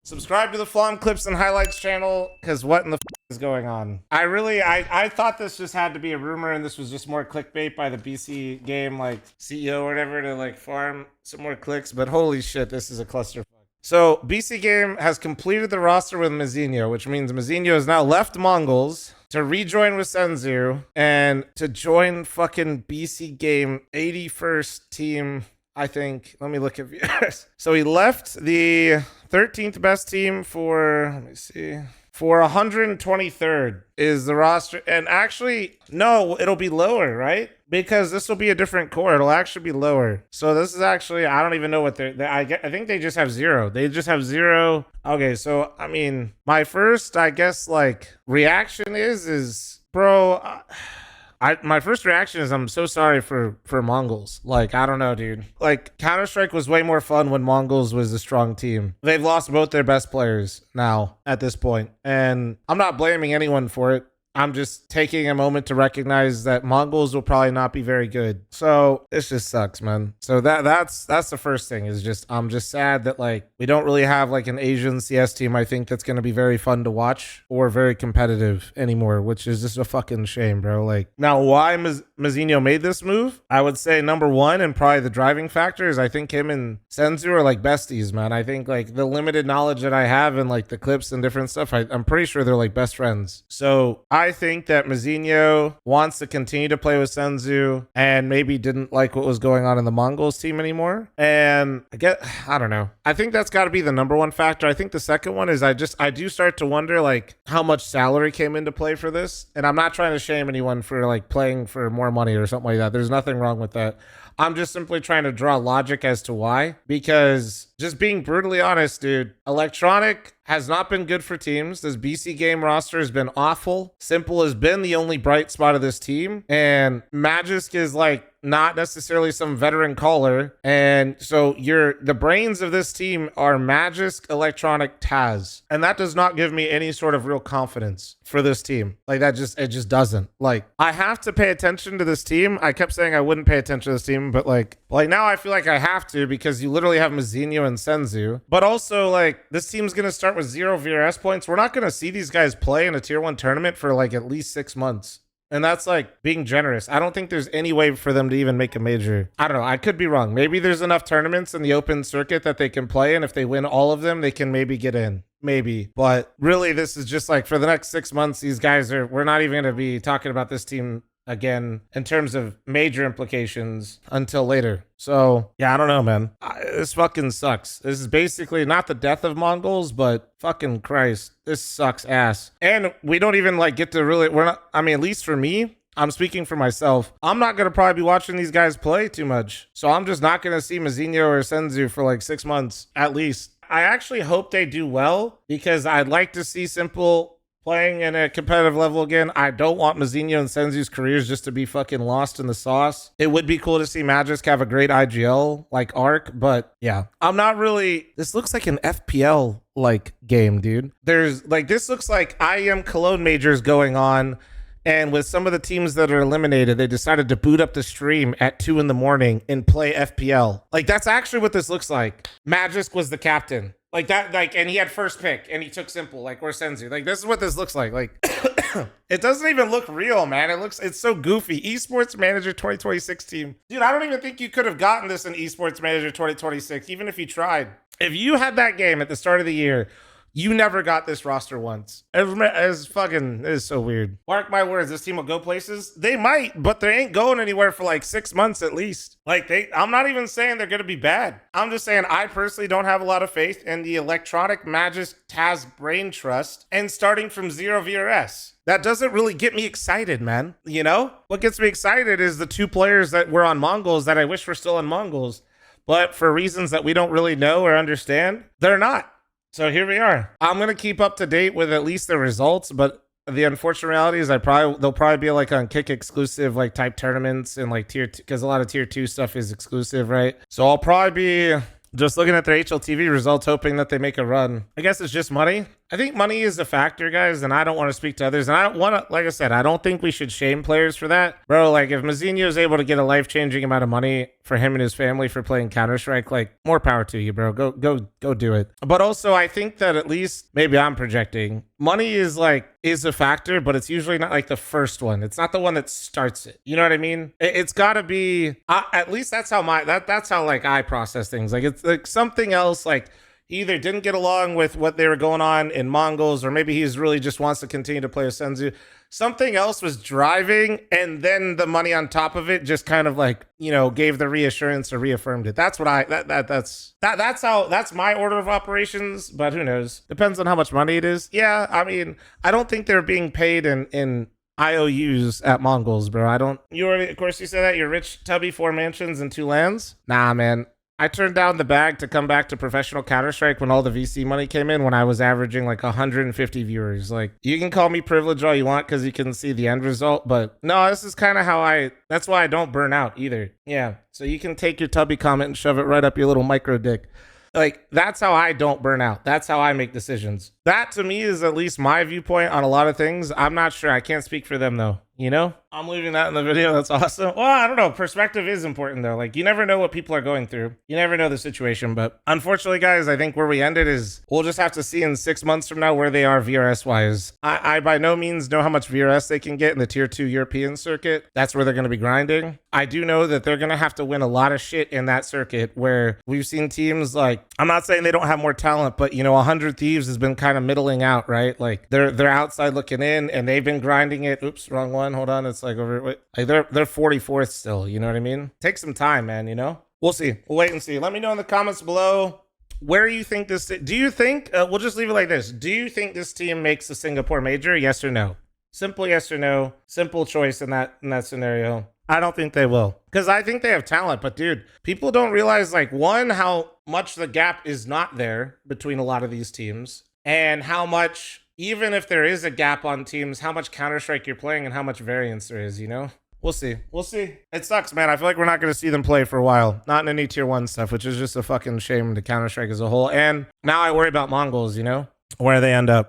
Subscribe to the fl0m Clips and Highlights channel, because what in the is going on? I thought this just had to be a rumor and this was just more clickbait by the BC.Game like CEO or whatever to like farm some more clicks, but holy shit, this is a clusterfuck. So BC.Game has completed the roster with Mazinho, which means Mazinho has now left Mongols to rejoin with mzinho and to join fucking BC.Game 81st team, I think. Let me look at viewers. So he left the 13th best team for, let me see, for 123rd is the roster. And actually, no, it'll be lower, right? Because this will be a different core. It'll actually be lower. So this is actually, I don't even know what I think they just have zero. They just have zero. Okay, so, I mean, my first, I guess, like, reaction is bro, my first reaction is I'm so sorry for Mongols. Like, I don't know, dude. Like, Counter-Strike was way more fun when Mongols was a strong team. They've lost both their best players now at this point. And I'm not blaming anyone for it. I'm just taking a moment to recognize that Mongols will probably not be very good. So this just sucks, man. So that's the first thing is just, I'm just sad that like we don't really have like an Asian CS team, I think that's going to be very fun to watch or very competitive anymore, which is just a fucking shame, bro. Like now why Mazinho made this move? I would say number one and probably the driving factor is I think him and mzinho are like besties, man. I think like the limited knowledge that I have and like the clips and different stuff, I'm pretty sure they're like best friends. So I think that Mazinho wants to continue to play with mzinho and maybe didn't like what was going on in the Mongols team anymore. And I don't know. I think that's got to be the number one factor. I think the second one is I do start to wonder like how much salary came into play for this. And I'm not trying to shame anyone for like playing for more money or something like that. There's nothing wrong with that. I'm just simply trying to draw logic as to why, because just being brutally honest, dude, Electronic has not been good for teams. This BC.Game roster has been awful. Simple has been the only bright spot of this team. And Magisk is like not necessarily some veteran caller. And so the brains of this team are Magisk, Electronic, Taz. And that does not give me any sort of real confidence for this team. Like it just doesn't. Like I have to pay attention to this team. I kept saying I wouldn't pay attention to this team, but like now I feel like I have to because you literally have Mazinho and mzinho. But also like this team's going to start with 0 VRS points. We're not going to see these guys play in a tier 1 tournament for like at least 6 months. And that's like being generous. I don't think there's any way for them to even make a major. I don't know. I could be wrong. Maybe there's enough tournaments in the open circuit that they can play. And if they win all of them, they can maybe get in. Maybe. But really, this is just like for the next 6 months, these guys we're not even going to be talking about this team again in terms of major implications until later. So yeah, I don't know, man. This fucking sucks. This is basically not the death of Mongols, but fucking Christ, this sucks ass. And we don't even like get to really, I mean, at least for me, I'm speaking for myself. I'm not going to probably be watching these guys play too much. So I'm just not going to see Mazinho or mzinho for like 6 months at least. I actually hope they do well because I'd like to see Simple playing in a competitive level again. I don't want Mazinho and mzinho's careers just to be fucking lost in the sauce. It would be cool to see Magisk have a great IGL like arc, but yeah, I'm not really. This looks like an FPL like game, dude. There's like this looks like IEM Cologne majors going on. And with some of the teams that are eliminated, they decided to boot up the stream at 2 in the morning and play FPL. Like that's actually what this looks like. Magisk was the captain. Like that, like, and he had first pick and he took Simple, like, or mzinho. Like, this is what this looks like. Like, it doesn't even look real, man. It's so goofy. Esports Manager 2026 team. Dude, I don't even think you could have gotten this in Esports Manager 2026, even if you tried. If you had that game at the start of the year, you never got this roster once. It is so weird. Mark my words, this team will go places. They might, but they ain't going anywhere for like 6 months at least. Like I'm not even saying they're going to be bad. I'm just saying I personally don't have a lot of faith in the Electronic Magisk Taz brain trust and starting from 0 VRS. That doesn't really get me excited, man. You know? What gets me excited is the 2 players that were on Mongols that I wish were still on Mongols. But for reasons that we don't really know or understand, they're not. So here we are. I'm going to keep up to date with at least the results, but the unfortunate reality is they'll probably be like on Kick exclusive like type tournaments and like tier 2, because a lot of tier 2 stuff is exclusive, right? So I'll probably be just looking at their HLTV results, hoping that they make a run. I guess it's just money. I think money is a factor, guys, and I don't want to speak to others. And I don't want to, like I said, I don't think we should shame players for that. Bro, like if Mazinho is able to get a life-changing amount of money for him and his family for playing Counter-Strike, like more power to you, bro. Go do it. But also I think that at least, maybe I'm projecting, money is a factor, but it's usually not like the first one. It's not the one that starts it. You know what I mean? It's got to be, at least that's how that's how like I process things. Like it's like something else, like he either didn't get along with what they were going on in Mongols, or maybe he's really just wants to continue to play with Senzu. Something else was driving, and then the money on top of it just kind of like, you know, gave the reassurance or reaffirmed it. That's what that's my order of operations, but who knows? Depends on how much money it is. Yeah, I mean, I don't think they're being paid in IOUs at Mongols, bro. I don't. You already, of course, you said that you're rich, tubby, 4 mansions and 2 lands. Nah, man. I turned down the bag to come back to professional Counter-Strike when all the VC money came in, when I was averaging like 150 viewers. Like, you can call me privileged all you want because you can see the end result, but no, this is kind of how that's why I don't burn out either. Yeah, so you can take your tubby comment and shove it right up your little micro dick. Like, that's how I don't burn out. That's how I make decisions. That, to me, is at least my viewpoint on a lot of things. I'm not sure. I can't speak for them, though. You know? I'm leaving that in the video. That's awesome. Well, I don't know. Perspective is important, though. Like, you never know what people are going through. You never know the situation. But unfortunately, guys, I think where we ended is we'll just have to see in 6 months from now where they are VRS-wise. I by no means know how much VRS they can get in the Tier 2 European circuit. That's where they're going to be grinding. I do know that they're going to have to win a lot of shit in that circuit, where we've seen teams like, I'm not saying they don't have more talent, but, you know, 100 Thieves has been kind of middling out, right? Like, they're outside looking in, and they've been grinding it. Oops, wrong one. Hold on. It's like over. Wait, like they're 44th still. You know what I mean? Take some time, man. You know. We'll see. We'll wait and see. Let me know in the comments below where you think this. Do you think? We'll just leave it like this. Do you think this team makes the Singapore major? Yes or no? Simple yes or no. Simple choice in that scenario. I don't think they will, because I think they have talent. But dude, people don't realize, like, one, how much the gap is not there between a lot of these teams, and how much, even if there is a gap on teams, how much Counter-Strike you're playing and how much variance there is, you know? We'll see. We'll see. It sucks, man. I feel like we're not going to see them play for a while. Not in any Tier 1 stuff, which is just a fucking shame to Counter-Strike as a whole. And now I worry about Mongols, you know? Where they end up.